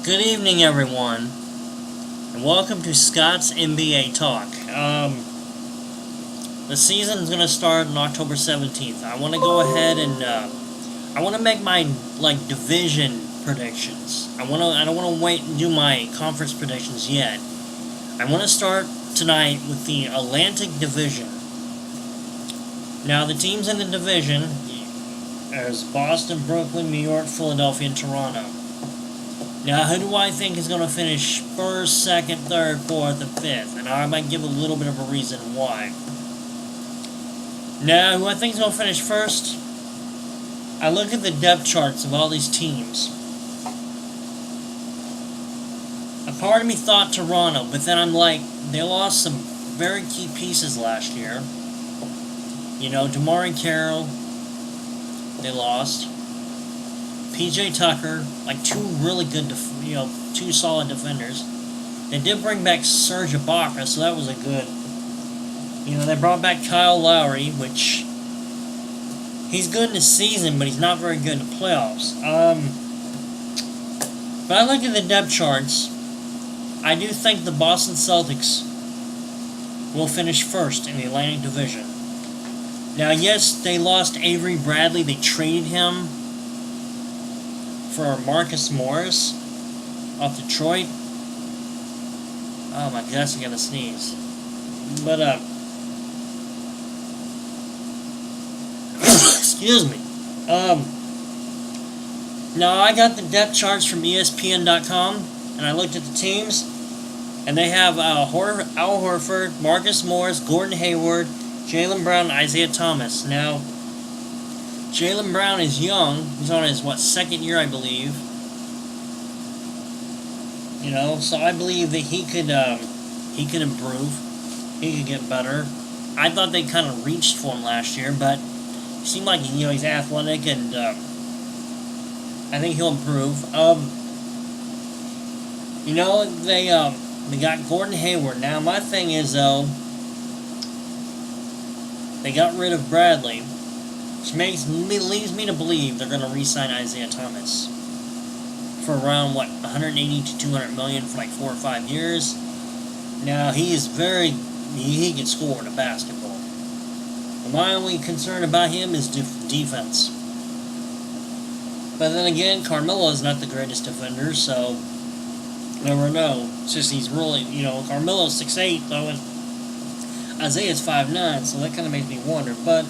Good evening, everyone, and welcome to Scott's NBA Talk. The season's gonna start on October 17th. I want to go ahead and I want to make my division predictions. I don't want to wait and do my conference predictions yet. I want to start tonight with the Atlantic Division. Now, the teams in the division is Boston, Brooklyn, New York, Philadelphia, and Toronto. Now, who do I think is going to finish first, second, third, fourth, and fifth? And I might give a little bit of a reason why. Now, who I think is going to finish first? I look at the depth charts of all these teams. A part of me thought Toronto, but then I'm like, they lost some very key pieces last year. You know, DeMar Carroll, they lost. PJ Tucker, two really good, two solid defenders. They did bring back Serge Ibaka, so that was a good. They brought back Kyle Lowry, which he's good in the season, but he's not very good in the playoffs. But I look at the depth charts. I do think the Boston Celtics will finish first in the Atlantic Division. Now, yes, they lost Avery Bradley. They traded him for Marcus Morris off Detroit. Oh my gosh, I gotta sneeze. But, excuse me. Now I got the depth charts from ESPN.com, and I looked at the teams, and they have Al Horford, Marcus Morris, Gordon Hayward, Jaylen Brown, and Isaiah Thomas. Now, Jaylen Brown is young. He's on his, second year, I believe. So I believe that he could improve. He could get better. I thought they kind of reached for him last year, but it seemed like, he's athletic, and I think he'll improve. They got Gordon Hayward. Now, my thing is, though, they got rid of Bradley, which leads me to believe they're going to re-sign Isaiah Thomas for around, 180 to 200 million for 4 or 5 years. Now, he can score in a basketball. My only concern about him is defense. But then again, Carmelo is not the greatest defender, so you never know. It's just he's really, Carmelo's 6'8", though, and Isaiah's 5'9", so that kind of makes me wonder. But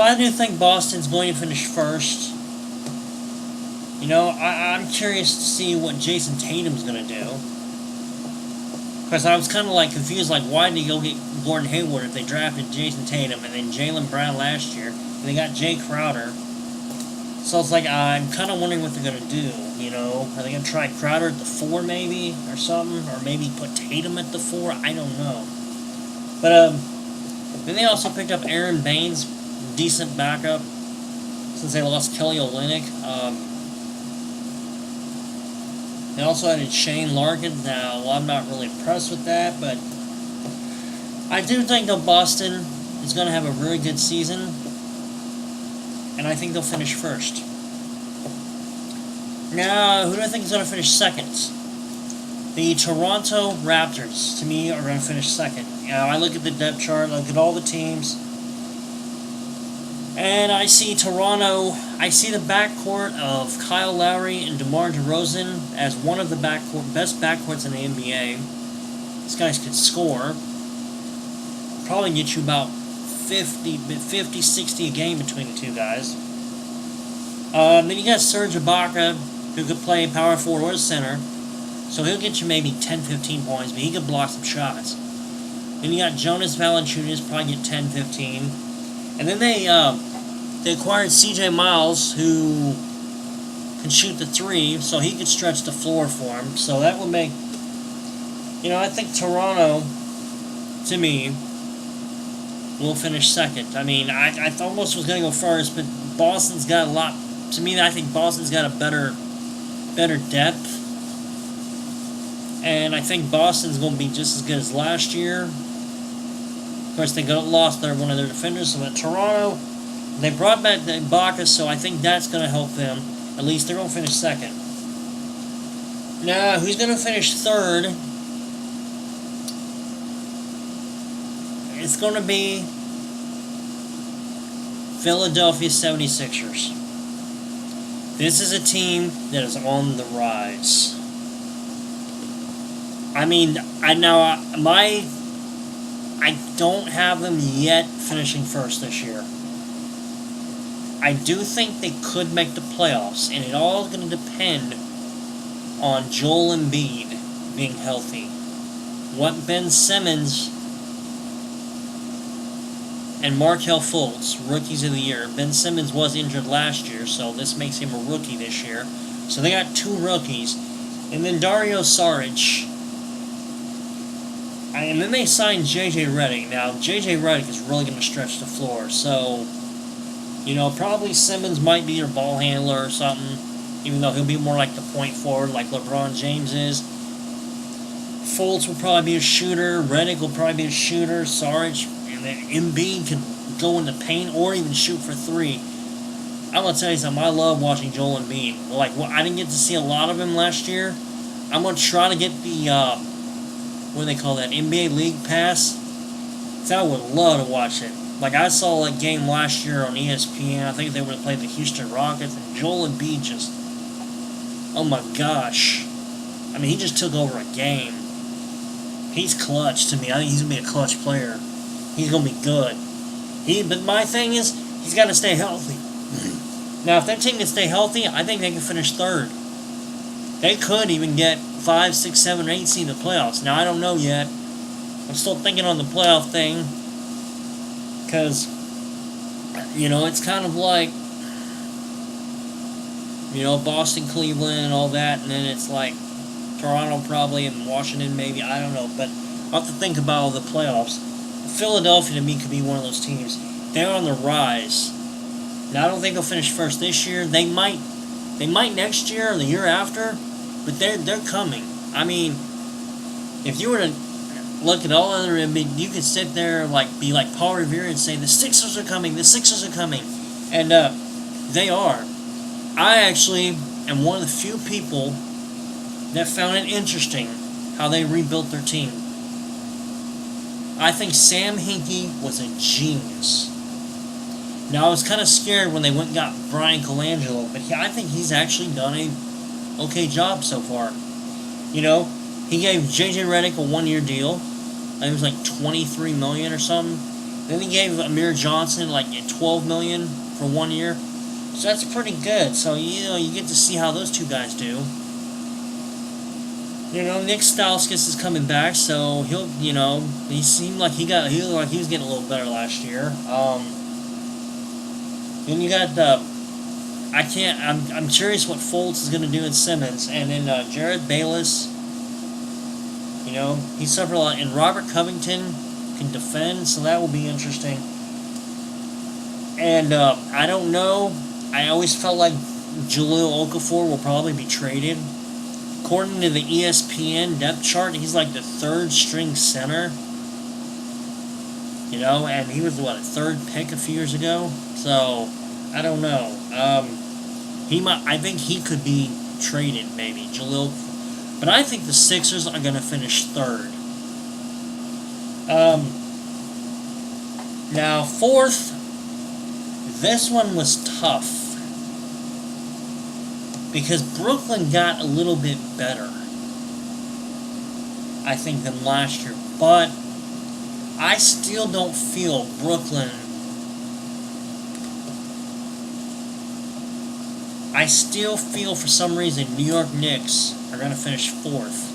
I do think Boston's going to finish first. I'm curious to see what Jason Tatum's going to do. Because I was kind of confused, why did he go get Gordon Hayward if they drafted Jason Tatum and then Jaylen Brown last year, and they got Jay Crowder. So it's I'm kind of wondering what they're going to do, Are they going to try Crowder at the 4 maybe, or something? Or maybe put Tatum at the 4? I don't know. But, then they also picked up Aaron Baines, decent backup, since they lost Kelly Olynyk. They also added Shane Larkin. Now, I'm not really impressed with that, but I do think that Boston is going to have a really good season, and I think they'll finish first. Now, who do I think is going to finish second? The Toronto Raptors, to me, are going to finish second. I look at the depth chart, I look at all the teams, and I see Toronto. I see the backcourt of Kyle Lowry and DeMar DeRozan as one of the best backcourts in the NBA. These guys could score. Probably get you about 50, 60 a game between the two guys. Then you got Serge Ibaka, who could play power forward or center. So he'll get you maybe 10, 15 points, but he could block some shots. Then you got Jonas Valanciunas, probably get 10, 15. And then they acquired C.J. Miles, who can shoot the 3, so he could stretch the floor for him. So that would make, I think Toronto, to me, will finish second. I almost was going to go first, but Boston's got a lot. To me, I think Boston's got a better depth. And I think Boston's going to be just as good as last year. Of course, they lost one of their defenders. So at Toronto, they brought back Ibaka, so I think that's going to help them. At least they're going to finish second. Now, who's going to finish third? It's going to be Philadelphia 76ers. This is a team that is on the rise. I mean, I don't have them yet finishing first this year. I do think they could make the playoffs, and it all is going to depend on Joel Embiid being healthy. What Ben Simmons and Markelle Fultz, rookies of the year. Ben Simmons was injured last year, so this makes him a rookie this year. So they got 2 rookies. And then Dario Saric. And then they signed J.J. Redick. Now, J.J. Redick is really going to stretch the floor. So, probably Simmons might be your ball handler or something. Even though he'll be more like the point forward like LeBron James is. Fultz will probably be a shooter. Redick will probably be a shooter. Saric and then Embiid can go in the paint or even shoot for 3. I'm going to tell you something. I love watching Joel Embiid. I didn't get to see a lot of him last year. I'm going to try to get the, what do they call that, NBA League Pass. So I would love to watch it. I saw a game last year on ESPN. I think they would have played the Houston Rockets. And Joel Embiid just, oh my gosh. I mean, he just took over a game. He's clutch to me. I think he's going to be a clutch player. He's going to be good. But my thing is, he's got to stay healthy. Now, if that team can stay healthy, I think they can finish third. They could even get 5, 6, 7, 8 seed in the playoffs. Now, I don't know yet. I'm still thinking on the playoff thing. Because, it's kind of like, Boston, Cleveland, and all that. And then it's like Toronto probably and Washington maybe. I don't know. But I'll have to think about all the playoffs. Philadelphia, to me, could be one of those teams. They're on the rise. Now, I don't think they'll finish first this year. They might next year or the year after, but they're coming. I mean, if you were to look at all other NBA, you could sit there be like Paul Revere and say the Sixers are coming, the Sixers are coming, and they are. I actually am one of the few people that found it interesting how they rebuilt their team. I think Sam Hinkie was a genius. Now, I was kind of scared when they went and got Brian Colangelo, but I think he's actually done a okay job so far. He gave J.J. Redick a 1-year deal. I think it was $23 million or something. Then he gave Amir Johnson $12 million for 1 year. So that's pretty good. So, you get to see how those 2 guys do. Nick Stauskas is coming back, so he'll, he seemed like he looked like he was getting a little better last year. Then you got I'm curious what Fultz is going to do in Simmons, and then Jared Bayless, he suffered a lot, and Robert Covington can defend, so that will be interesting. And I don't know, I always felt like Jahlil Okafor will probably be traded. According to the ESPN depth chart, he's the 3rd string center. And he was, a 3rd pick a few years ago? So, I don't know. I think he could be traded, maybe, Jahlil. But I think the Sixers are going to finish 3rd. Now, 4th, this one was tough. Because Brooklyn got a little bit better, I think, than last year. But I still don't feel Brooklyn. I still feel, for some reason, New York Knicks are going to finish 4th.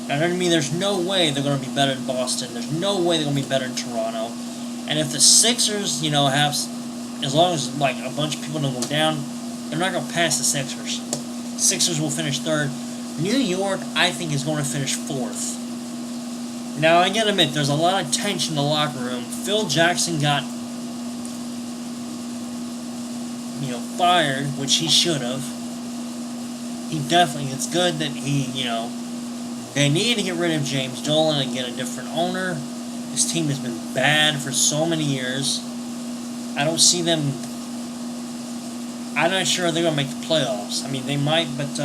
Now, that doesn't mean there's no way they're going to be better than Boston. There's no way they're going to be better than Toronto. And if the Sixers, have, as long as, a bunch of people don't go down, they're not going to pass the Sixers. Sixers will finish 3rd. New York, I think, is going to finish 4th. Now, I gotta admit, there's a lot of tension in the locker room. Phil Jackson got, fired, which he should have. It's good that they needed to get rid of James Dolan and get a different owner. This team has been bad for so many years. I don't see them. I'm not sure they're going to make the playoffs. I mean, they might, but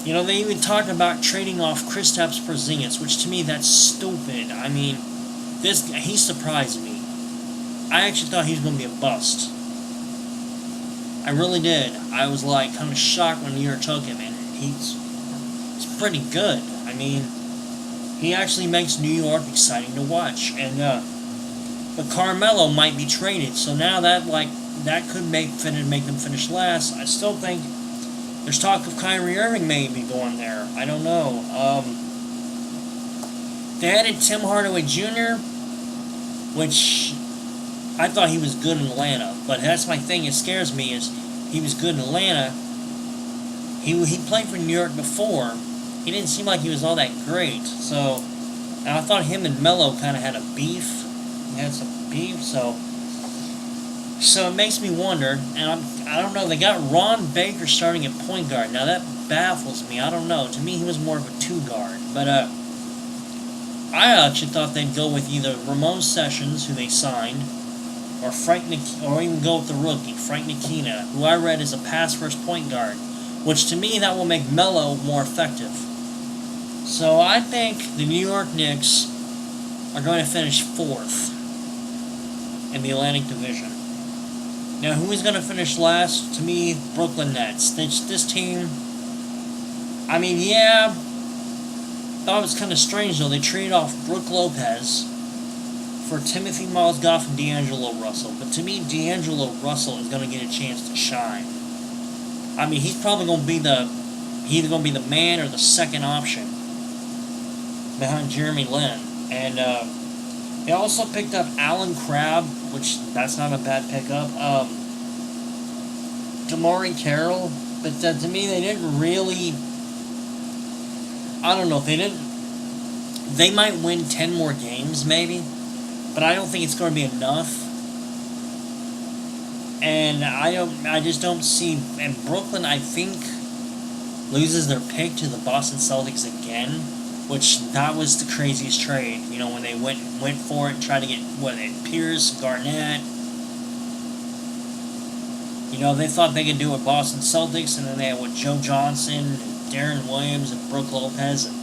They even talked about trading off Kristaps Porzingis, which to me, that's stupid. I mean, he surprised me. I actually thought he was going to be a bust. I really did. I was kind of shocked when New York took him, and he's pretty good. I mean, he actually makes New York exciting to watch. And but Carmelo might be traded, so now that could make them finish last. I still think there's talk of Kyrie Irving maybe going there. I don't know. They added Tim Hardaway Jr., which I thought he was good in Atlanta, but that's my thing. It scares me is he was good in Atlanta. He played for New York before. He didn't seem like he was all that great. So, and I thought him and Melo kind of had a beef. He had some beef, so it makes me wonder. And I don't know. They got Ron Baker starting at point guard. Now that baffles me. I don't know. To me, he was more of a 2-guard. But I actually thought they'd go with either Ramon Sessions, who they signed, or or even go with the rookie, Frank Ntilikina, who I read is a pass-first point guard, which to me, that will make Melo more effective. So I think the New York Knicks are going to finish 4th in the Atlantic Division. Now, who is going to finish last? To me, Brooklyn Nets. This team, I mean, yeah, thought it was kind of strange, though. They traded off Brook Lopez for Timothy Mozgov and D'Angelo Russell. But to me, D'Angelo Russell is going to get a chance to shine. I mean, he's probably going to be either going to be the man or the second option behind Jeremy Lin. And they also picked up Alan Crabb, which that's not a bad pickup. Damari Carroll, but to me, they didn't really. I don't know if they didn't. They might win 10 more games, maybe, but I don't think it's going to be enough. And I just don't see. And Brooklyn, I think, loses their pick to the Boston Celtics again, which that was the craziest trade. When they went for it and tried to get Pierce, Garnett. They thought they could do it Boston Celtics, and then they had Joe Johnson, Darren Williams, and Brook Lopez. And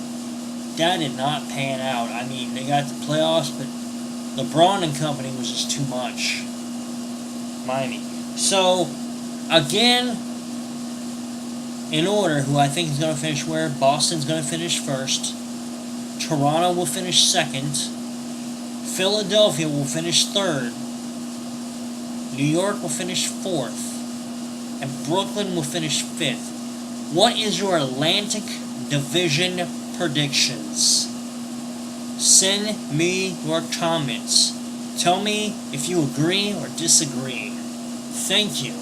that did not pan out. I mean, they got the playoffs, but LeBron and company was just too much. Miami. So, again, in order, who I think is going to finish where? Boston's going to finish first. Toronto will finish second. Philadelphia will finish third. New York will finish fourth. And Brooklyn will finish fifth. What is your Atlantic Division predictions? Send me your comments. Tell me if you agree or disagree. Thank you.